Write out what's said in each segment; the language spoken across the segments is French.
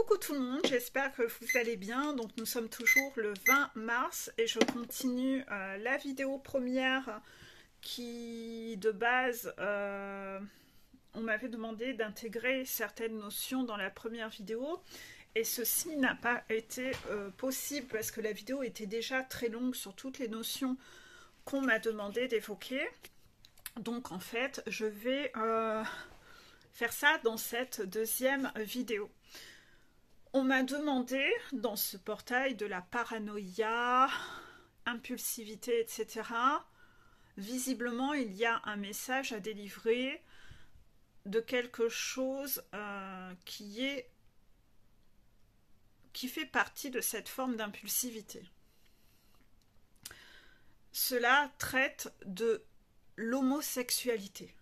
Coucou tout le monde, j'espère que vous allez bien. Donc nous sommes toujours le 20 mars et je continue la vidéo première qui de base on m'avait demandé d'intégrer certaines notions dans la première vidéo et ceci n'a pas été possible parce que la vidéo était déjà très longue sur toutes les notions qu'on m'a demandé d'évoquer. Donc en fait je vais faire ça dans cette deuxième vidéo. On m'a demandé dans ce portail de la paranoïa, impulsivité, etc. Visiblement, il y a un message à délivrer de quelque chose qui fait partie de cette forme d'impulsivité. Cela traite de l'homosexualité.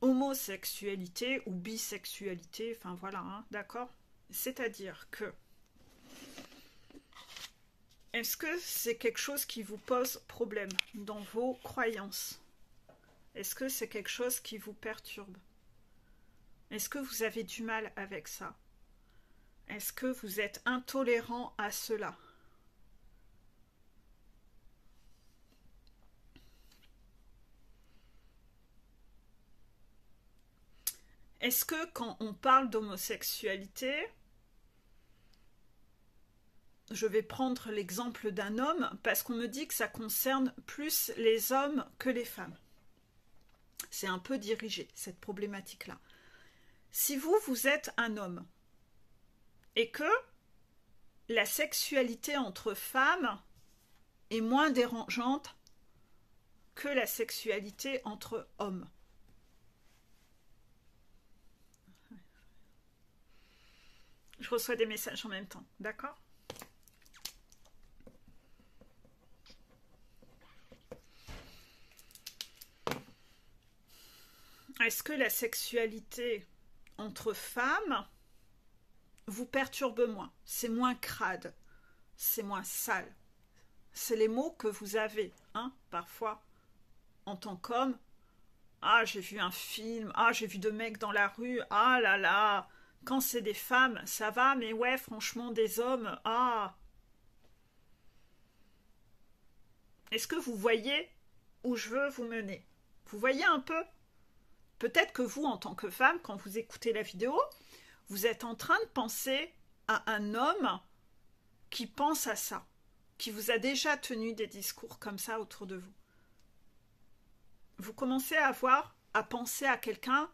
Homosexualité ou bisexualité, enfin voilà, hein, d'accord? C'est-à-dire que, est-ce que c'est quelque chose qui vous pose problème dans vos croyances? Est-ce que c'est quelque chose qui vous perturbe? Est-ce que vous avez du mal avec ça? Est-ce que vous êtes intolérant à cela? Est-ce que quand on parle d'homosexualité, je vais prendre l'exemple d'un homme parce qu'on me dit que ça concerne plus les hommes que les femmes. C'est un peu dirigé, cette problématique-là. Si vous êtes un homme et que la sexualité entre femmes est moins dérangeante que la sexualité entre hommes, je reçois des messages en même temps, d'accord? Est-ce que la sexualité entre femmes vous perturbe moins? C'est moins crade, c'est moins sale. C'est les mots que vous avez, hein, parfois, en tant qu'homme. Ah, j'ai vu un film, ah, j'ai vu deux mecs dans la rue, ah là là, quand c'est des femmes, ça va, mais ouais, franchement, des hommes, ah. Est-ce que vous voyez où je veux vous mener? Vous voyez un peu? Peut-être que vous, en tant que femme, quand vous écoutez la vidéo, vous êtes en train de penser à un homme qui pense à ça, qui vous a déjà tenu des discours comme ça autour de vous. Vous commencez à penser à quelqu'un,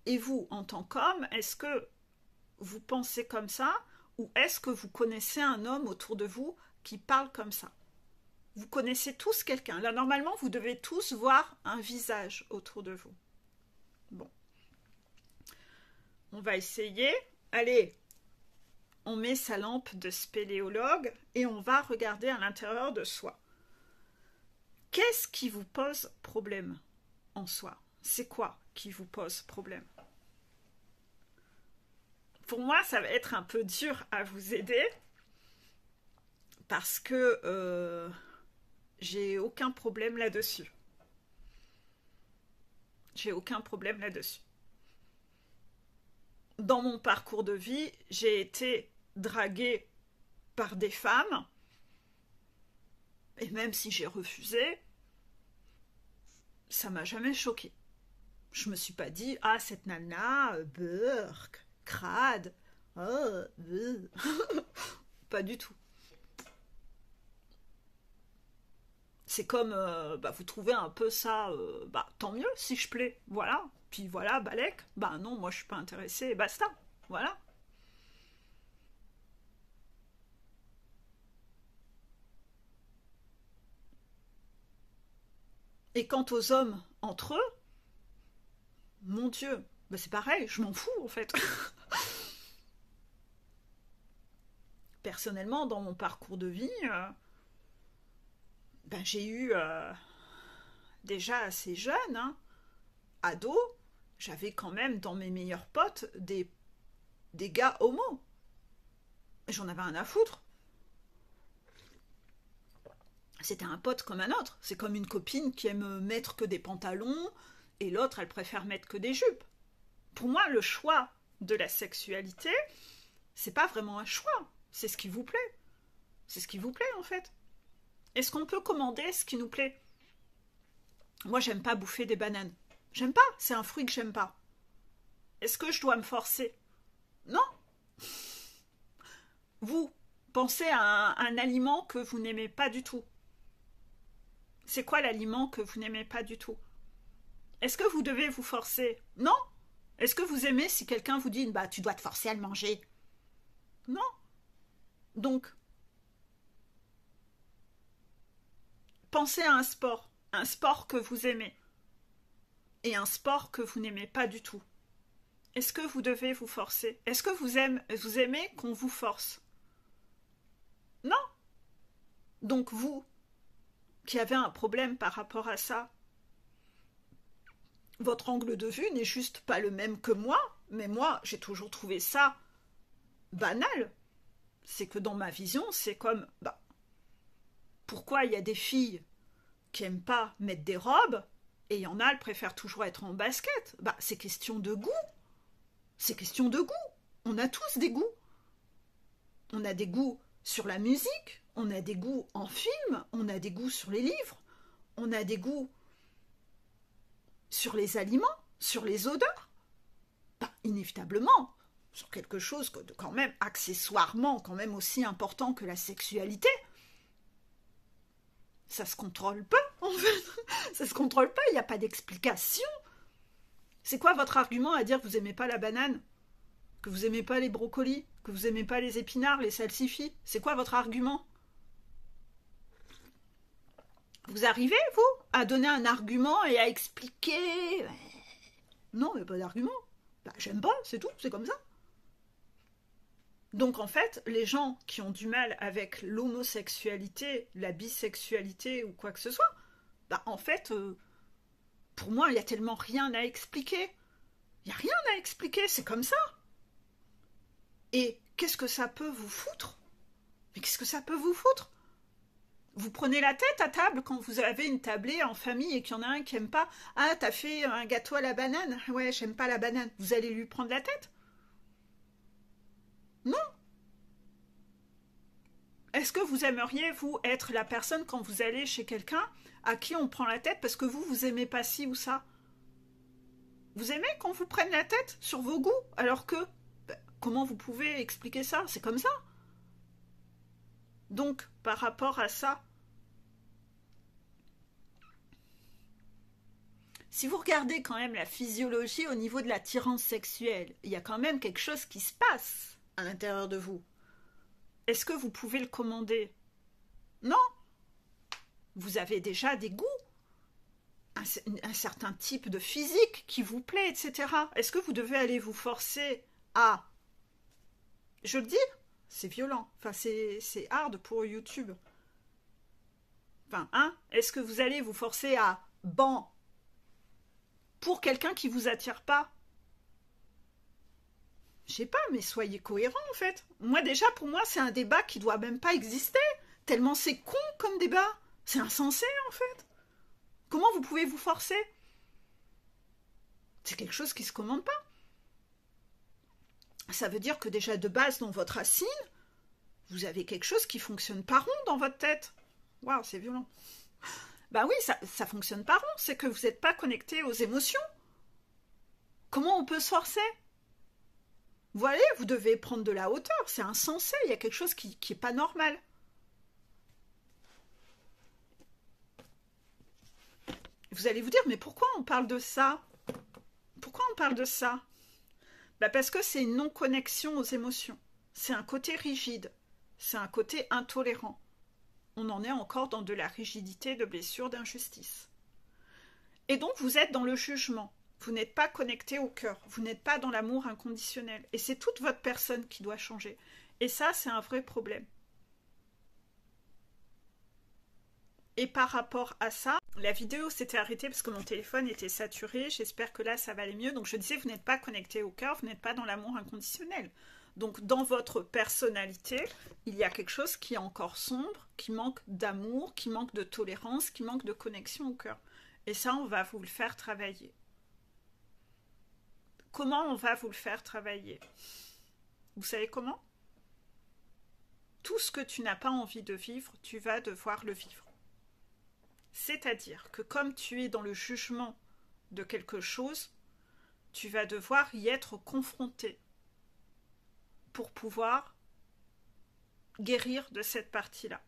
et vous, en tant qu'homme, est-ce que vous pensez comme ça, ou est-ce que vous connaissez un homme autour de vous qui parle comme ça? Vous connaissez tous quelqu'un. Là, normalement, vous devez tous voir un visage autour de vous. Bon. On va essayer. Allez, on met sa lampe de spéléologue et on va regarder à l'intérieur de soi. Qu'est-ce qui vous pose problème en soi? C'est quoi qui vous pose problème? Pour moi, ça va être un peu dur à vous aider parce que j'ai aucun problème là-dessus. J'ai aucun problème là-dessus. Dans mon parcours de vie, j'ai été draguée par des femmes, et même si j'ai refusé, ça m'a jamais choquée. Je me suis pas dit, ah, cette nana, burk, crade, oh, pas du tout. C'est comme, vous trouvez un peu ça, tant mieux si je plais, voilà. Puis voilà, balèque, non, moi je suis pas intéressée, basta, voilà. Et quant aux hommes entre eux, mon Dieu, c'est pareil, je m'en fous en fait. Personnellement, dans mon parcours de vie, j'ai eu déjà assez jeune, hein, ado, j'avais quand même dans mes meilleurs potes des gars homo. J'en avais un à foutre. C'était un pote comme un autre. C'est comme une copine qui aime mettre que des pantalons et l'autre, elle préfère mettre que des jupes. Pour moi, le choix de la sexualité, c'est pas vraiment un choix, c'est ce qui vous plaît. C'est ce qui vous plaît en fait. Est-ce qu'on peut commander ce qui nous plaît? Moi, j'aime pas bouffer des bananes. J'aime pas, c'est un fruit que j'aime pas. Est-ce que je dois me forcer? Non. Vous, pensez à un aliment que vous n'aimez pas du tout. C'est quoi l'aliment que vous n'aimez pas du tout? Est-ce que vous devez vous forcer? Non. Est-ce que vous aimez si quelqu'un vous dit bah tu dois te forcer à le manger? Non. Donc, pensez à un sport que vous aimez et un sport que vous n'aimez pas du tout. Est-ce que vous devez vous forcer? Est-ce que vous aimez qu'on vous force? Non. Donc vous, qui avez un problème par rapport à ça, votre angle de vue n'est juste pas le même que moi, mais moi, j'ai toujours trouvé ça banal. C'est que dans ma vision, c'est comme, bah, pourquoi il y a des filles qui aiment pas mettre des robes et il y en a, elles préfèrent toujours être en basket? Bah, c'est question de goût. C'est question de goût. On a tous des goûts. On a des goûts sur la musique, on a des goûts en film, on a des goûts sur les livres, on a des goûts sur les aliments, sur les odeurs. Bah, inévitablement, sur quelque chose de quand même accessoirement, quand même aussi important que la sexualité. Ça se contrôle pas, en fait. Ça se contrôle pas, il n'y a pas d'explication. C'est quoi votre argument à dire que vous aimez pas la banane? Que vous aimez pas les brocolis? Que vous aimez pas les épinards, les salsifis? C'est quoi votre argument? Vous arrivez, vous, à donner un argument et à expliquer? Non, il n'y a pas d'argument. Bah, j'aime pas, c'est tout, c'est comme ça. Donc en fait, les gens qui ont du mal avec l'homosexualité, la bisexualité ou quoi que ce soit, bah en fait, pour moi, il n'y a tellement rien à expliquer. Il n'y a rien à expliquer, c'est comme ça. Et qu'est-ce que ça peut vous foutre? Mais qu'est-ce que ça peut vous foutre? Vous prenez la tête à table quand vous avez une tablée en famille et qu'il y en a un qui aime pas. Ah, t'as fait un gâteau à la banane? Ouais, j'aime pas la banane. Vous allez lui prendre la tête? Non. Est-ce que vous aimeriez, vous, être la personne quand vous allez chez quelqu'un à qui on prend la tête parce que vous aimez pas ci ou ça? Vous aimez qu'on vous prenne la tête sur vos goûts alors que... comment vous pouvez expliquer ça? C'est comme ça. Donc, par rapport à ça, si vous regardez quand même la physiologie au niveau de l'attirance sexuelle, il y a quand même quelque chose qui se passe à l'intérieur de vous. Est-ce que vous pouvez le commander? Non. Vous avez déjà des goûts, un certain type de physique qui vous plaît, etc. Est-ce que vous devez aller vous forcer à... Je le dis, c'est violent. Enfin, c'est hard pour YouTube. Enfin, hein? Est-ce que vous allez vous forcer à... Bon, pour quelqu'un qui vous attire pas? Je sais pas, mais soyez cohérents en fait. Moi déjà, pour moi, c'est un débat qui doit même pas exister. Tellement c'est con comme débat. C'est insensé en fait. Comment vous pouvez vous forcer? C'est quelque chose qui se commande pas. Ça veut dire que déjà de base dans votre racine, vous avez quelque chose qui fonctionne pas rond dans votre tête. Waouh, c'est violent. Bah oui, ça fonctionne pas rond, c'est que vous n'êtes pas connecté aux émotions. Comment on peut se forcer? Voilà, vous devez prendre de la hauteur, c'est insensé, il y a quelque chose qui est pas normal. Vous allez vous dire, mais pourquoi on parle de ça? Pourquoi on parle de ça? Bah parce que c'est une non-connexion aux émotions. C'est un côté rigide, c'est un côté intolérant. On en est encore dans de la rigidité, de blessure, d'injustice. Et donc vous êtes dans le jugement. Vous n'êtes pas connecté au cœur. Vous n'êtes pas dans l'amour inconditionnel. Et c'est toute votre personne qui doit changer. Et ça, c'est un vrai problème. Et par rapport à ça, la vidéo s'était arrêtée parce que mon téléphone était saturé. J'espère que là, ça va aller mieux. Donc je disais, vous n'êtes pas connecté au cœur. Vous n'êtes pas dans l'amour inconditionnel. Donc dans votre personnalité, il y a quelque chose qui est encore sombre, qui manque d'amour, qui manque de tolérance, qui manque de connexion au cœur. Et ça, on va vous le faire travailler. Comment on va vous le faire travailler? Vous savez comment? Tout ce que tu n'as pas envie de vivre, tu vas devoir le vivre. C'est-à-dire que comme tu es dans le jugement de quelque chose, tu vas devoir y être confronté pour pouvoir guérir de cette partie-là.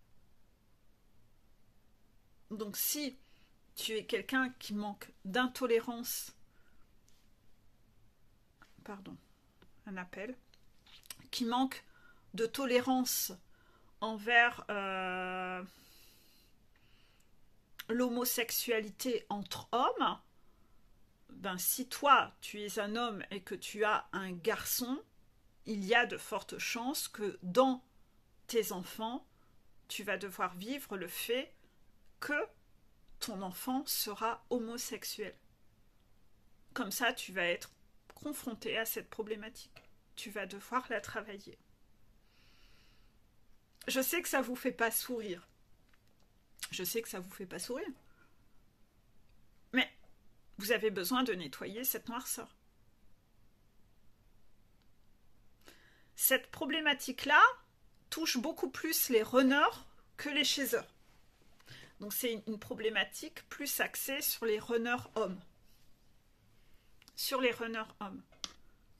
Donc si tu es quelqu'un qui manque d'intolérance, pardon, un appel, qui manque de tolérance envers l'homosexualité entre hommes, ben si toi tu es un homme et que tu as un garçon, il y a de fortes chances que dans tes enfants, tu vas devoir vivre le fait que ton enfant sera homosexuel. Comme ça, tu vas être confronté à cette problématique. Tu vas devoir la travailler. Je sais que ça vous fait pas sourire. Je sais que ça vous fait pas sourire. Mais vous avez besoin de nettoyer cette noirceur. Cette problématique-là touche beaucoup plus les runners que les chasers. Donc c'est une problématique plus axée sur les runners hommes. Sur les runners hommes.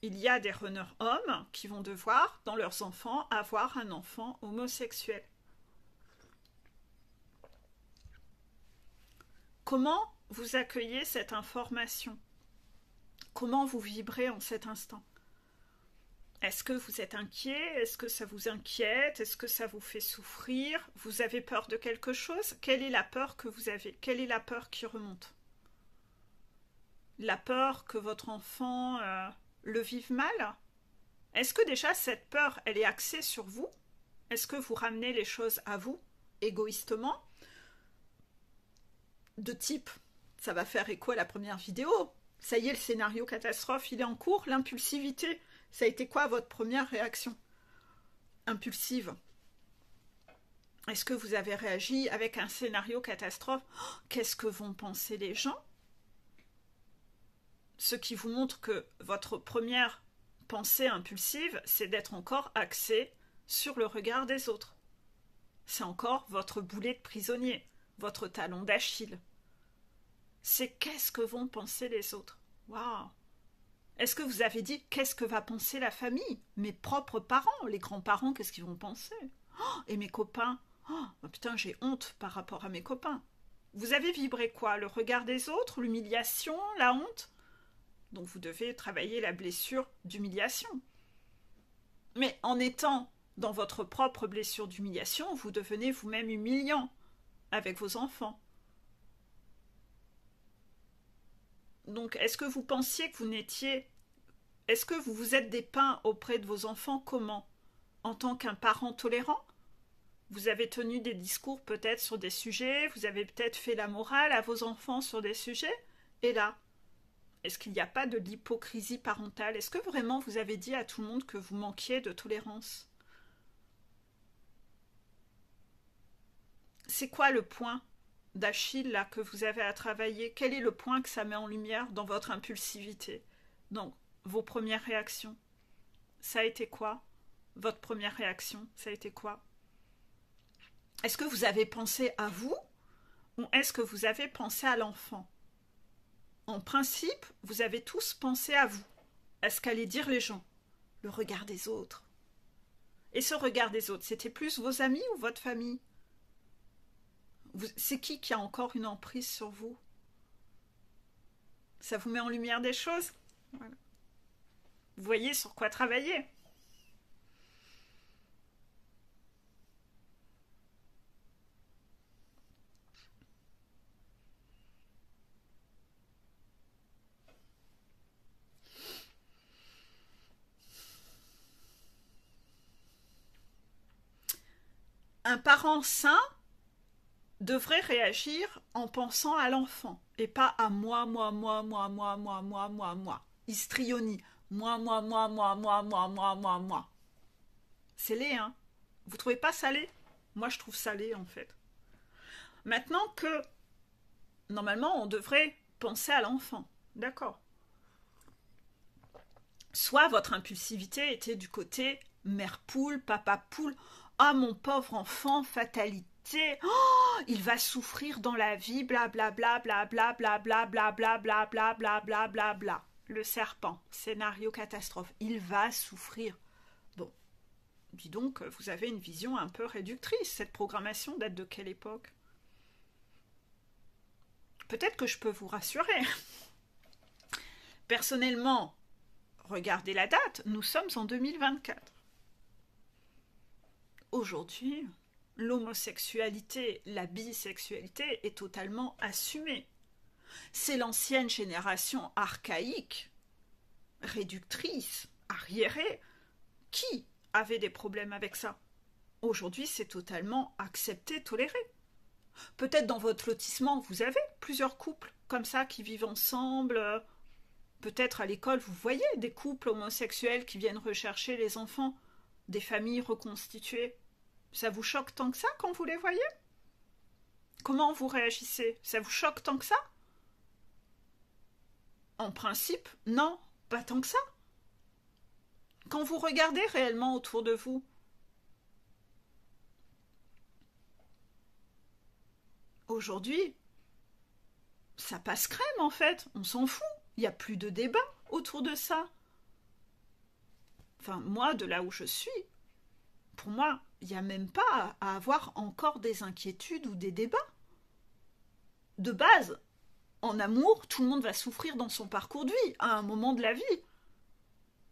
Il y a des runners hommes qui vont devoir, dans leurs enfants, avoir un enfant homosexuel. Comment vous accueillez cette information? Comment vous vibrez en cet instant? Est-ce que vous êtes inquiet? Est-ce que ça vous inquiète? Est-ce que ça vous fait souffrir? Vous avez peur de quelque chose? Quelle est la peur que vous avez? Quelle est la peur qui remonte? La peur que votre enfant le vive mal? Est-ce que déjà cette peur, elle est axée sur vous? Est-ce que vous ramenez les choses à vous, égoïstement? De type, ça va faire écho à la première vidéo. Ça y est, le scénario catastrophe, il est en cours. L'impulsivité, ça a été quoi votre première réaction impulsive? Est-ce que vous avez réagi avec un scénario catastrophe? Oh, qu'est-ce que vont penser les gens? Ce qui vous montre que votre première pensée impulsive, c'est d'être encore axé sur le regard des autres. C'est encore votre boulet de prisonnier, votre talon d'Achille. C'est qu'est-ce que vont penser les autres? Waouh! Est-ce que vous avez dit qu'est-ce que va penser la famille? Mes propres parents, les grands-parents, qu'est-ce qu'ils vont penser? Oh, et mes copains? Oh, putain, j'ai honte par rapport à mes copains. Vous avez vibré quoi? Le regard des autres? L'humiliation? La honte? Donc vous devez travailler la blessure d'humiliation. Mais en étant dans votre propre blessure d'humiliation, vous devenez vous-même humiliant avec vos enfants. Donc est-ce que vous pensiez que vous n'étiez... Est-ce que vous vous êtes dépeint auprès de vos enfants comment? En tant qu'un parent tolérant? Vous avez tenu des discours peut-être sur des sujets, vous avez peut-être fait la morale à vos enfants sur des sujets, et là, est-ce qu'il n'y a pas de l'hypocrisie parentale? Est-ce que vraiment vous avez dit à tout le monde que vous manquiez de tolérance? C'est quoi le point d'Achille là que vous avez à travailler? Quel est le point que ça met en lumière dans votre impulsivité? Donc, vos premières réactions. Ça a été quoi? Votre première réaction, ça a été quoi? Est-ce que vous avez pensé à vous ou est-ce que vous avez pensé à l'enfant? En principe, vous avez tous pensé à vous, à ce qu'allaient dire les gens, le regard des autres. Et ce regard des autres, c'était plus vos amis ou votre famille? C'est qui a encore une emprise sur vous? Ça vous met en lumière des choses? Voilà. Vous voyez sur quoi travailler? Un parent sain devrait réagir en pensant à l'enfant et pas à moi. Histrionie. Moi. C'est laid, hein? Vous trouvez pas ça laid? Moi, je trouve ça laid, en fait. Maintenant que, normalement, on devrait penser à l'enfant. D'accord. Soit votre impulsivité était du côté mère poule, papa poule. Ah, mon pauvre enfant, fatalité. Oh, il va souffrir dans la vie, blablabla, blablabla, blablabla, blablabla, blablabla, bla. Le serpent, scénario catastrophe. Il va souffrir. Bon, dis donc, vous avez une vision un peu réductrice. Cette programmation date de quelle époque? Peut-être que je peux vous rassurer. Personnellement, regardez la date, nous sommes en 2024. Aujourd'hui, l'homosexualité, la bisexualité est totalement assumée. C'est l'ancienne génération archaïque, réductrice, arriérée, qui avait des problèmes avec ça. Aujourd'hui, c'est totalement accepté, toléré. Peut-être dans votre lotissement, vous avez plusieurs couples comme ça qui vivent ensemble. Peut-être à l'école, vous voyez des couples homosexuels qui viennent rechercher les enfants, des familles reconstituées. Ça vous choque tant que ça quand vous les voyez? Comment vous réagissez? Ça vous choque tant que ça? En principe, non, pas tant que ça. Quand vous regardez réellement autour de vous, aujourd'hui, ça passe crème en fait, on s'en fout. Il n'y a plus de débat autour de ça. Enfin, moi, de là où je suis, pour moi, il n'y a même pas à avoir encore des inquiétudes ou des débats. De base, en amour, tout le monde va souffrir dans son parcours de vie, à un moment de la vie.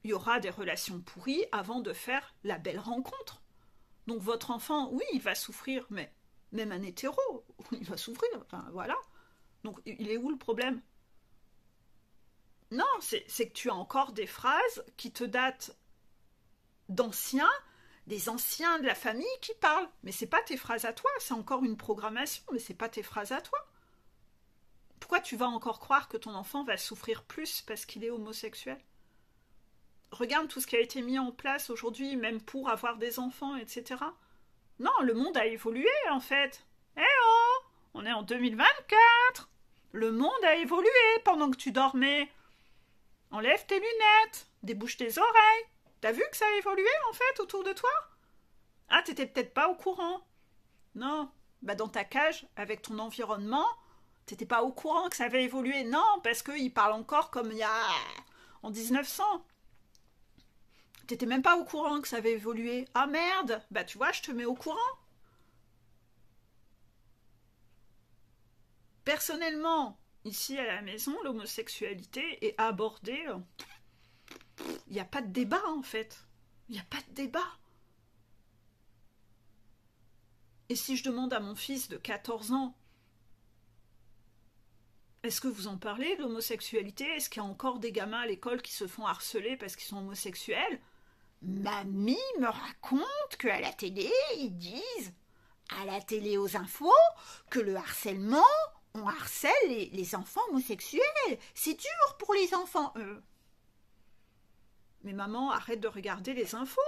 Il y aura des relations pourries avant de faire la belle rencontre. Donc votre enfant, oui, il va souffrir, mais même un hétéro, il va souffrir, enfin voilà. Donc il est où le problème? Non, c'est que tu as encore des phrases qui te datent d'anciens, des anciens de la famille qui parlent. Mais c'est pas tes phrases à toi, c'est encore une programmation, mais c'est pas tes phrases à toi. Pourquoi tu vas encore croire que ton enfant va souffrir plus parce qu'il est homosexuel? Regarde tout ce qui a été mis en place aujourd'hui, même pour avoir des enfants, etc. Non, le monde a évolué en fait. Eh oh, on est en 2024. Le monde a évolué pendant que tu dormais. Enlève tes lunettes, débouche tes oreilles. T'as vu que ça a évolué en fait autour de toi? Ah, t'étais peut-être pas au courant. Non, bah dans ta cage, avec ton environnement, t'étais pas au courant que ça avait évolué. Non, parce qu'ils parlent encore comme il y a en 1900. T'étais même pas au courant que ça avait évolué. Ah merde, bah tu vois, je te mets au courant. Personnellement, ici à la maison, l'homosexualité est abordée. Il n'y a pas de débat en fait. Il n'y a pas de débat. Et si je demande à mon fils de 14 ans, est-ce que vous en parlez de l'homosexualité? Est-ce qu'il y a encore des gamins à l'école qui se font harceler parce qu'ils sont homosexuels? Mamie me raconte qu'à la télé, ils disent, à la télé aux infos, que le harcèlement, on harcèle les enfants homosexuels. C'est dur pour les enfants. Mais maman, arrête de regarder les infos.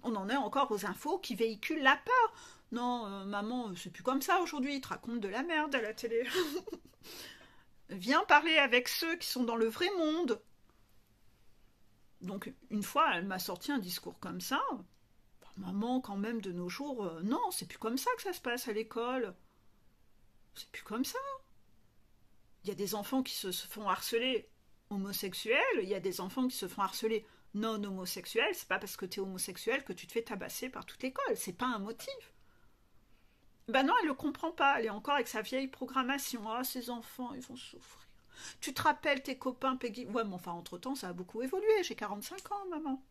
On en est encore aux infos qui véhiculent la peur. Non, maman, c'est plus comme ça aujourd'hui, ils te racontent de la merde à la télé. Viens parler avec ceux qui sont dans le vrai monde. Donc, une fois, elle m'a sorti un discours comme ça. Maman, quand même, de nos jours, non, c'est plus comme ça que ça se passe à l'école. C'est plus comme ça. Il y a des enfants qui se font harceler homosexuels, il y a des enfants qui se font harceler non homosexuels. C'est pas parce que t'es homosexuel que tu te fais tabasser par toute l'école. C'est pas un motif. Ben non, elle le comprend pas. Elle est encore avec sa vieille programmation. Ah, ces enfants, ils vont souffrir. Tu te rappelles tes copains, Peggy? Ouais, mais enfin, entre-temps, ça a beaucoup évolué. J'ai 45 ans, maman.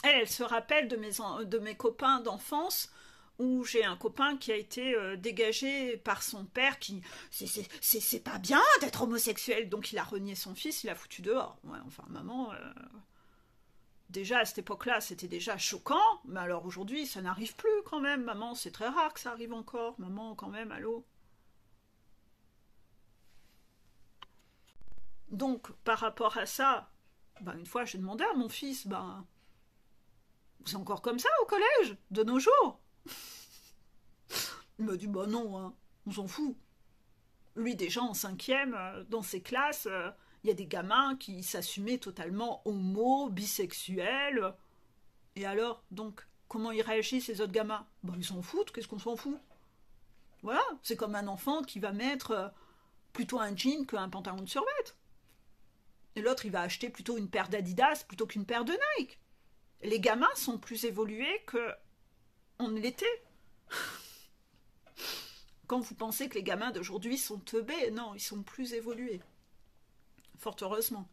Elle se rappelle de mes copains d'enfance où j'ai un copain qui a été dégagé par son père qui c'est pas bien d'être homosexuel, donc il a renié son fils, il l'a foutu dehors. Ouais, enfin maman, déjà à cette époque-là c'était déjà choquant, mais alors aujourd'hui ça n'arrive plus quand même, maman, c'est très rare que ça arrive encore, maman quand même, allô. Donc par rapport à ça, ben, une fois j'ai demandé à mon fils, ben c'est encore comme ça au collège, de nos jours? Il m'a dit, bah non, hein. On s'en fout. Lui, déjà en 5e, dans ses classes, il y a des gamins qui s'assumaient totalement homo, bisexuels. Et alors, donc, comment ils réagissent, ces autres gamins? Ben, ils s'en foutent, qu'est-ce qu'on s'en fout? Voilà, c'est comme un enfant qui va mettre plutôt un jean qu'un pantalon de survêt. Et l'autre, il va acheter plutôt une paire d'Adidas plutôt qu'une paire de Nike. Les gamins sont plus évolués qu'on ne l'était. Quand vous pensez que les gamins d'aujourd'hui sont teubés, non, ils sont plus évolués. Fort heureusement.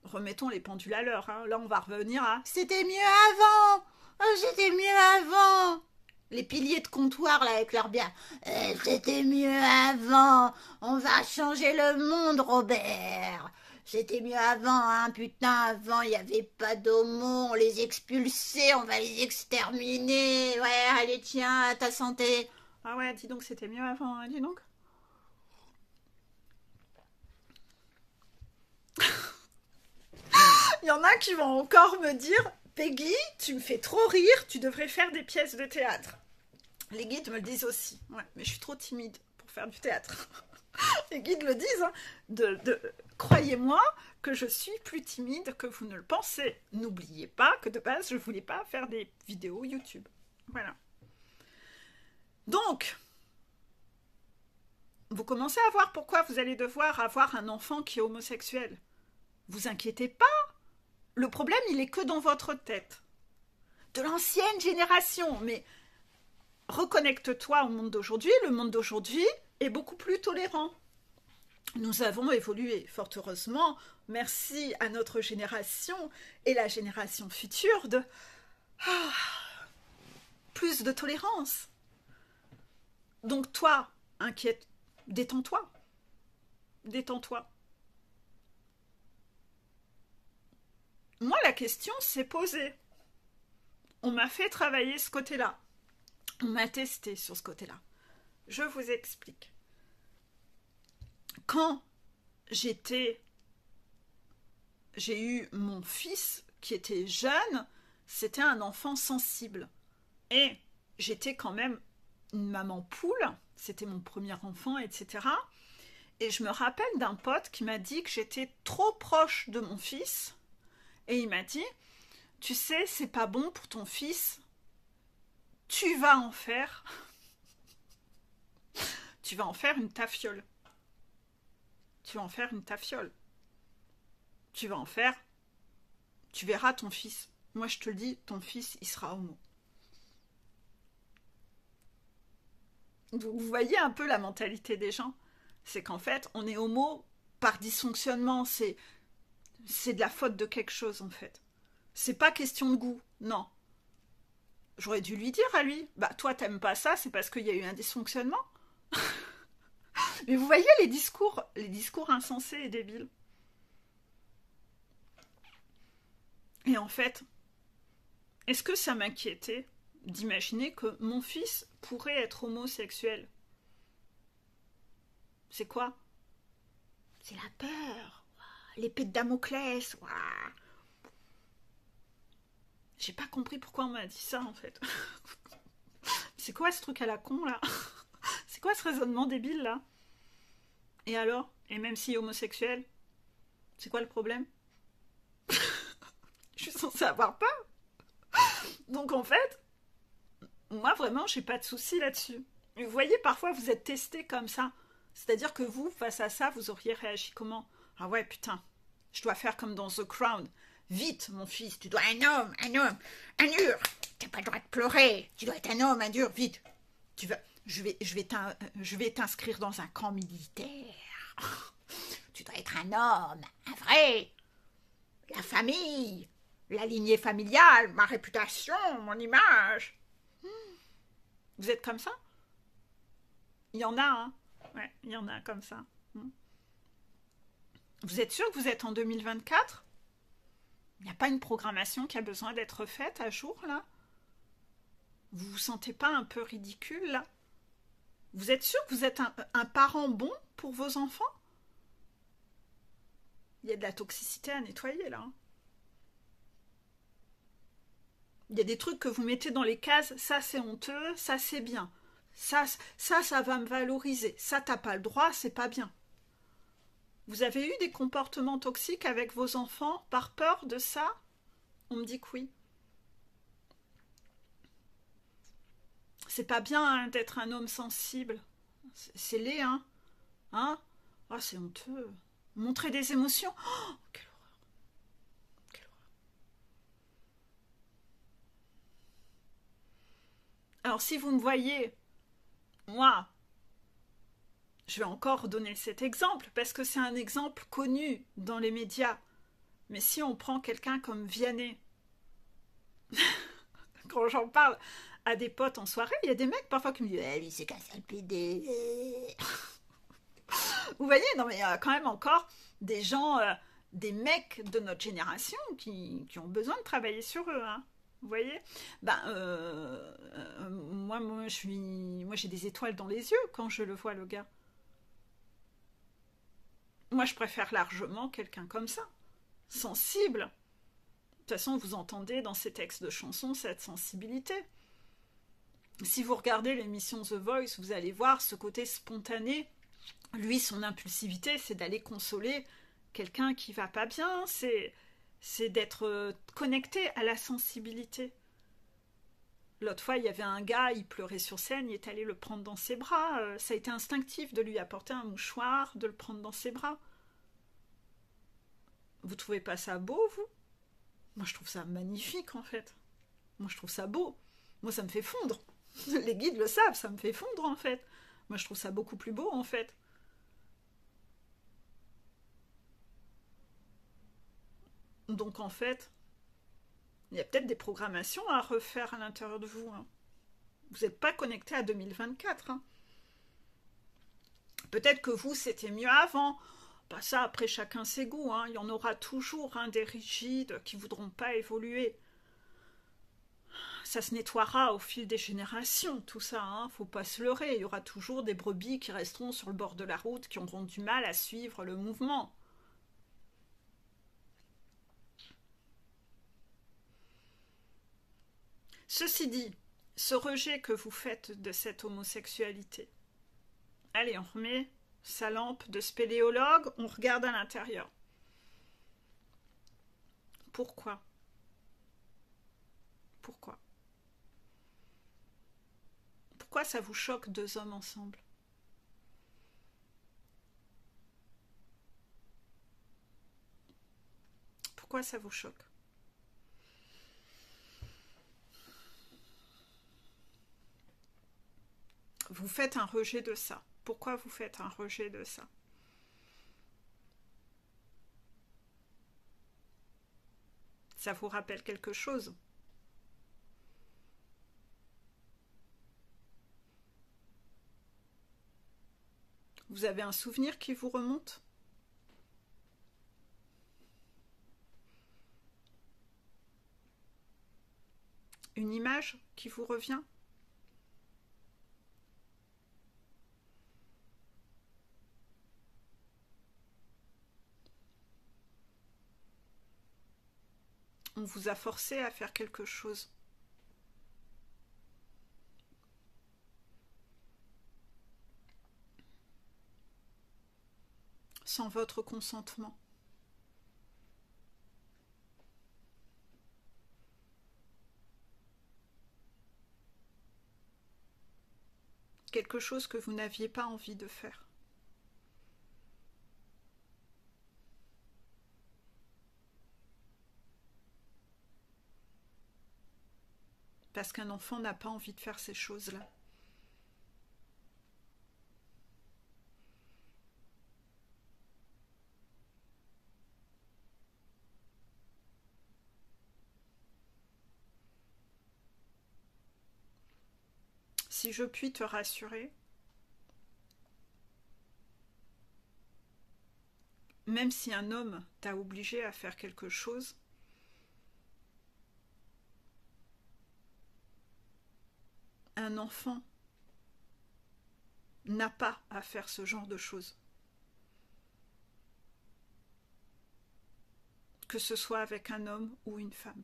Remettons les pendules à l'heure. Hein. Là, on va revenir à « C'était mieux avant !»« Oh, c'était mieux avant !» Les piliers de comptoir, là, avec leur bien. « C'était mieux avant ! On va changer le monde, Robert !» C'était mieux avant, hein, putain, avant, il n'y avait pas d'homo, on les expulsait, on va les exterminer. Ouais, allez, tiens, à ta santé. Ah ouais, dis donc, c'était mieux avant, hein, dis donc. Il y en a qui vont encore me dire « Peggy, tu me fais trop rire, tu devrais faire des pièces de théâtre. » Les guides me le disent aussi. Ouais, mais je suis trop timide pour faire du théâtre. Les guides le disent. Hein, croyez-moi que je suis plus timide que vous ne le pensez. N'oubliez pas que de base, je ne voulais pas faire des vidéos YouTube. Voilà. Donc, vous commencez à voir pourquoi vous allez devoir avoir un enfant qui est homosexuel. Vous inquiétez pas. Le problème, il est que dans votre tête. De l'ancienne génération. Mais reconnecte-toi au monde d'aujourd'hui. Le monde d'aujourd'hui est beaucoup plus tolérant. Nous avons évolué, fort heureusement, merci à notre génération et la génération future de plus de tolérance. Donc toi, inquiète, détends-toi. Détends-toi. Moi, la question s'est posée. On m'a fait travailler ce côté-là. On m'a testé sur ce côté-là. Je vous explique. Quand j'ai eu mon fils qui était jeune, c'était un enfant sensible. Et j'étais quand même une maman poule, c'était mon premier enfant, etc. Et je me rappelle d'un pote qui m'a dit que j'étais trop proche de mon fils. Et il m'a dit, tu sais, c'est pas bon pour ton fils, tu vas en faire une tafiole. Tu vas en faire une tafiole. Tu verras ton fils. Moi, je te le dis, ton fils, il sera homo. Donc, vous voyez un peu la mentalité des gens. C'est qu'en fait, on est homo par dysfonctionnement. C'est de la faute de quelque chose, en fait. C'est pas question de goût, non. J'aurais dû lui dire à lui, bah toi t'aimes pas ça, c'est parce qu'il y a eu un dysfonctionnement. Mais vous voyez les discours insensés et débiles. Et en fait, est-ce que ça m'inquiétait d'imaginer que mon fils pourrait être homosexuel? C'est quoi? C'est la peur. L'épée de Damoclès. J'ai pas compris pourquoi on m'a dit ça, en fait. C'est quoi ce truc à la con, là? C'est quoi ce raisonnement débile, là? Et alors? Et même s'il est homosexuel, c'est quoi le problème? Je suis censée avoir peur. Donc, en fait, moi, vraiment, j'ai pas de souci là-dessus. Vous voyez, parfois, vous êtes testé comme ça. C'est-à-dire que vous, face à ça, vous auriez réagi comment? Ah ouais, putain, je dois faire comme dans The Crown. Vite, mon fils, tu dois un homme, un dur. T'as pas le droit de pleurer. Tu dois être un homme, un dur, vite. Je vais t'inscrire dans un camp militaire. Tu dois être un homme, un vrai. La famille, la lignée familiale, ma réputation, mon image. Vous êtes comme ça? Il y en a, hein? Ouais, il y en a comme ça. Vous êtes sûr que vous êtes en 2024? Il n'y a pas une programmation qui a besoin d'être faite à jour, là? Vous vous sentez pas un peu ridicule, là? Vous êtes sûr que vous êtes un parent bon pour vos enfants? Il y a de la toxicité à nettoyer, là. Il y a des trucs que vous mettez dans les cases, ça c'est honteux, ça c'est bien. Ça va me valoriser. Ça, t'as pas le droit, c'est pas bien. Vous avez eu des comportements toxiques avec vos enfants par peur de ça? On me dit que oui. C'est pas bien hein, d'être un homme sensible. C'est laid, hein? Hein? Ah, c'est honteux. Montrer des émotions. Oh, quelle horreur. Quelle horreur. Alors, si vous me voyez, moi, je vais encore donner cet exemple parce que c'est un exemple connu dans les médias. Mais si on prend quelqu'un comme Vianney, quand j'en parle à des potes en soirée, il y a des mecs parfois qui me disent eh, lui c'est qu'un sale PD. Vous voyez, non mais il y a quand même encore des gens, des mecs de notre génération qui ont besoin de travailler sur eux. Hein. Vous voyez ben, moi j'ai des étoiles dans les yeux quand je le vois, le gars. Moi, je préfère largement quelqu'un comme ça, sensible. De toute façon, vous entendez dans ces textes de chansons cette sensibilité. Si vous regardez l'émission The Voice, vous allez voir ce côté spontané. Lui, son impulsivité, c'est d'aller consoler quelqu'un qui va pas bien. C'est d'être connecté à la sensibilité. L'autre fois, il y avait un gars, il pleurait sur scène, il est allé le prendre dans ses bras. Ça a été instinctif de lui apporter un mouchoir, de le prendre dans ses bras. Vous trouvez pas ça beau, vous? Moi, je trouve ça magnifique, en fait. Moi, je trouve ça beau. Moi, ça me fait fondre. Les guides le savent, ça me fait fondre, en fait. Moi, je trouve ça beaucoup plus beau, en fait. Donc, en fait, il y a peut-être des programmations à refaire à l'intérieur de vous. Hein. Vous n'êtes pas connecté à 2024. Hein. Peut-être que vous, c'était mieux avant. Pas ça, après, chacun ses goûts. Hein. Il y en aura toujours hein, des rigides qui ne voudront pas évoluer. Ça se nettoiera au fil des générations, tout ça, hein, faut pas se leurrer. Il y aura toujours des brebis qui resteront sur le bord de la route, qui auront du mal à suivre le mouvement. Ceci dit, ce rejet que vous faites de cette homosexualité, allez, on remet sa lampe de spéléologue, on regarde à l'intérieur. Pourquoi? Pourquoi? Pourquoi ça vous choque deux hommes ensemble? Pourquoi ça vous choque? Vous faites un rejet de ça. Pourquoi vous faites un rejet de ça? Ça vous rappelle quelque chose? Vous avez un souvenir qui vous remonte? Une image qui vous revient? On vous a forcé à faire quelque chose. Sans votre consentement. Quelque chose que vous n'aviez pas envie de faire. Parce qu'un enfant n'a pas envie de faire ces choses-là. Si je puis te rassurer, même si un homme t'a obligé à faire quelque chose, un enfant n'a pas à faire ce genre de choses. Que ce soit avec un homme ou une femme.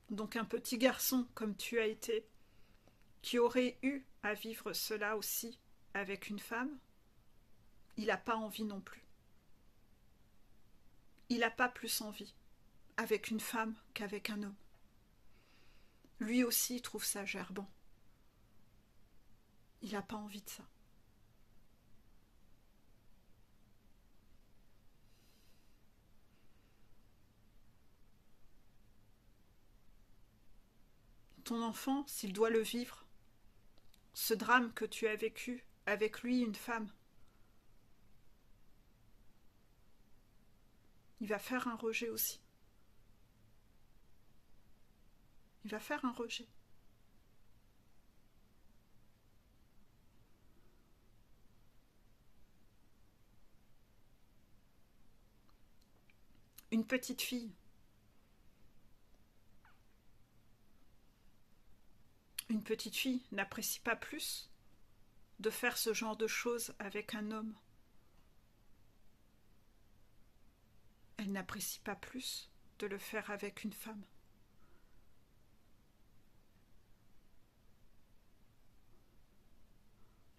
Donc un petit garçon comme tu as été, qui aurait eu à vivre cela aussi avec une femme, il n'a pas envie non plus. Il n'a pas plus envie avec une femme qu'avec un homme. Lui aussi trouve ça gerbant. Il n'a pas envie de ça. Ton enfant, s'il doit le vivre, ce drame que tu as vécu avec lui, une femme, il va faire un rejet aussi. Il va faire un rejet. Une petite fille. Une petite fille n'apprécie pas plus de faire ce genre de choses avec un homme. Elle n'apprécie pas plus de le faire avec une femme.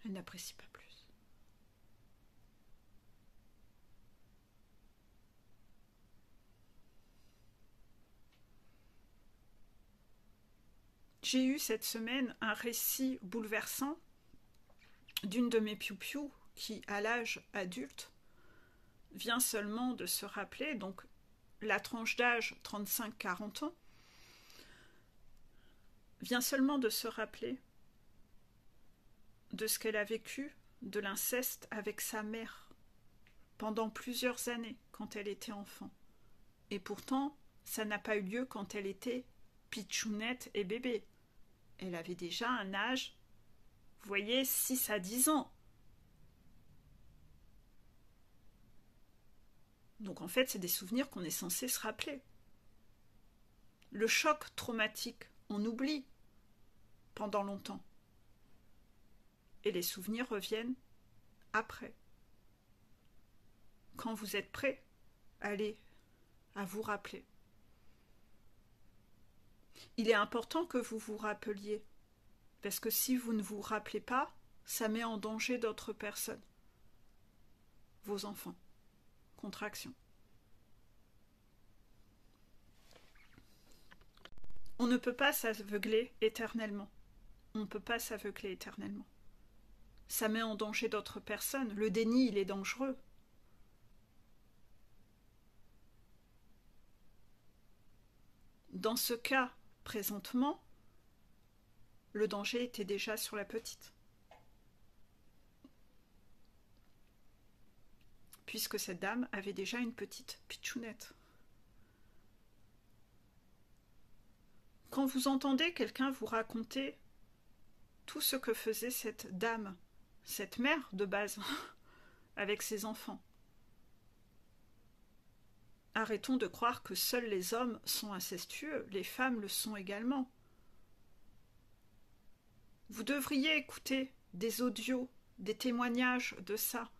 Elle n'apprécie pas plus. J'ai eu cette semaine un récit bouleversant d'une de mes piou-piou qui, à l'âge adulte, vient seulement de se rappeler, donc la tranche d'âge 35-40 ans, vient seulement de se rappeler de ce qu'elle a vécu, de l'inceste avec sa mère, pendant plusieurs années quand elle était enfant. Et pourtant, ça n'a pas eu lieu quand elle était pitchounette et bébé. Elle avait déjà un âge, vous voyez, 6 à 10 ans. Donc en fait, c'est des souvenirs qu'on est censé se rappeler. Le choc traumatique, on oublie pendant longtemps. Et les souvenirs reviennent après. Quand vous êtes prêt, allez à vous rappeler. Il est important que vous vous rappeliez, parce que si vous ne vous rappelez pas, ça met en danger d'autres personnes, vos enfants. Contraction. On ne peut pas s'aveugler éternellement. On ne peut pas s'aveugler éternellement. Ça met en danger d'autres personnes. Le déni, il est dangereux. Dans ce cas, présentement, le danger était déjà sur la petite. Puisque cette dame avait déjà une petite pitchounette. Quand vous entendez quelqu'un vous raconter tout ce que faisait cette dame, cette mère de base, avec ses enfants, arrêtons de croire que seuls les hommes sont incestueux, les femmes le sont également. Vous devriez écouter des audios, des témoignages de ça,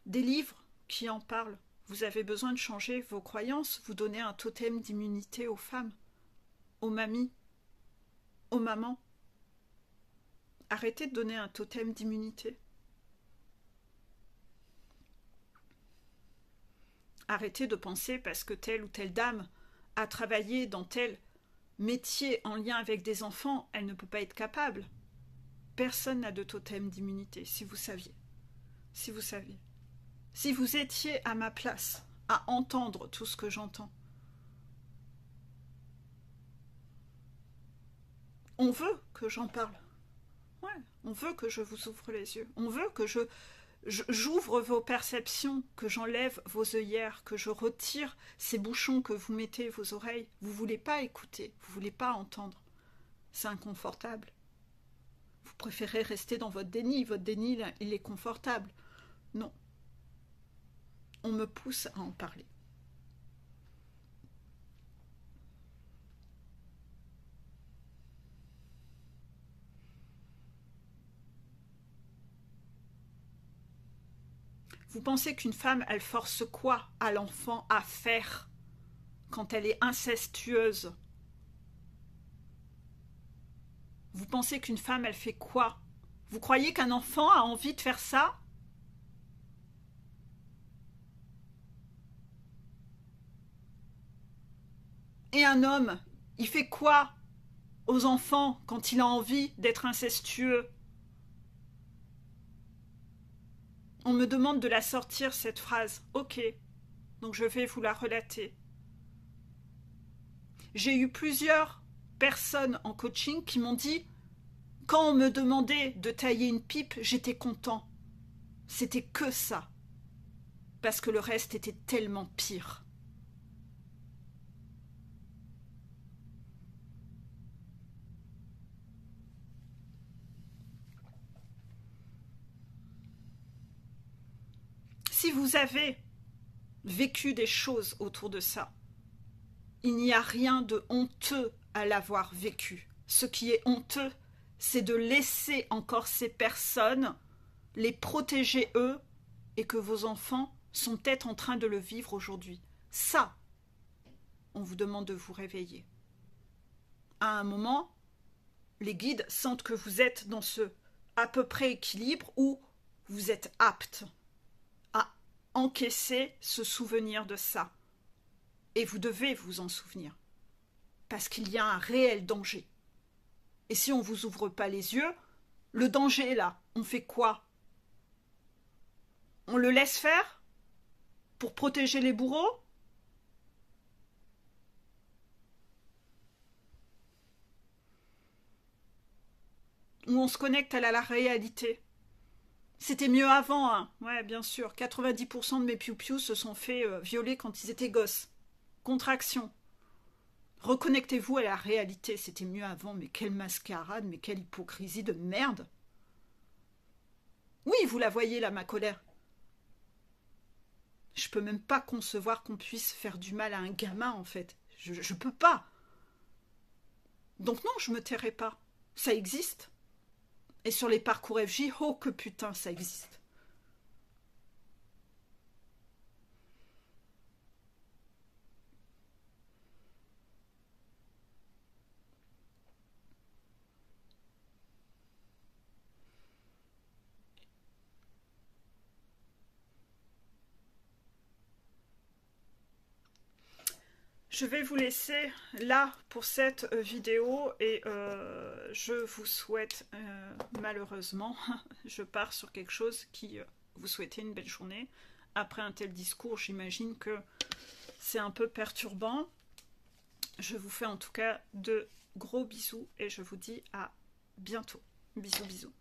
des livres qui en parlent. Vous avez besoin de changer vos croyances, vous donnez un totem d'immunité aux femmes, aux mamies, aux mamans. Arrêtez de donner un totem d'immunité. Arrêtez de penser parce que telle ou telle dame a travaillé dans tel métier en lien avec des enfants, elle ne peut pas être capable. Personne n'a de totem d'immunité, si vous saviez. Si vous saviez. Si vous étiez à ma place, à entendre tout ce que j'entends. On veut que j'en parle. Ouais, on veut que je vous ouvre les yeux. On veut que j'ouvre vos perceptions, que j'enlève vos œillères, que je retire ces bouchons que vous mettez vos oreilles. Vous ne voulez pas écouter, vous ne voulez pas entendre. C'est inconfortable. Vous préférez rester dans votre déni il est confortable. Non. On me pousse à en parler. Vous pensez qu'une femme, elle force quoi à l'enfant à faire quand elle est incestueuse? Vous pensez qu'une femme, elle fait quoi? Vous croyez qu'un enfant a envie de faire ça? Et un homme, il fait quoi aux enfants quand il a envie d'être incestueux? On me demande de la sortir, cette phrase. Ok, donc je vais vous la relater. J'ai eu plusieurs personnes en coaching qui m'ont dit « Quand on me demandait de tailler une pipe, j'étais content. C'était que ça. Parce que le reste était tellement pire. » Si vous avez vécu des choses autour de ça, il n'y a rien de honteux à l'avoir vécu. Ce qui est honteux, c'est de laisser encore ces personnes les protéger eux et que vos enfants sont peut-être en train de le vivre aujourd'hui. Ça, on vous demande de vous réveiller. À un moment, les guides sentent que vous êtes dans ce à peu près équilibre où vous êtes apte à encaisser ce souvenir de ça. Et vous devez vous en souvenir. Parce qu'il y a un réel danger. Et si on ne vous ouvre pas les yeux, le danger est là. On fait quoi? On le laisse faire pour protéger les bourreaux? Ou on se connecte à la réalité? C'était mieux avant, hein. Ouais, bien sûr. 90% de mes piou-piou se sont fait violer quand ils étaient gosses. Contraction. Reconnectez-vous à la réalité, c'était mieux avant, mais quelle mascarade, mais quelle hypocrisie de merde. Oui, vous la voyez là, ma colère. Je peux même pas concevoir qu'on puisse faire du mal à un gamin, en fait. Je peux pas. Donc non, je me tairai pas. Ça existe. Et sur les parcours FJ, oh que putain, ça existe. Je vais vous laisser là pour cette vidéo et je vous souhaite malheureusement, je pars sur quelque chose qui vous souhaitez une belle journée. Après un tel discours, j'imagine que c'est un peu perturbant. Je vous fais en tout cas de gros bisous et je vous dis à bientôt. Bisous, bisous.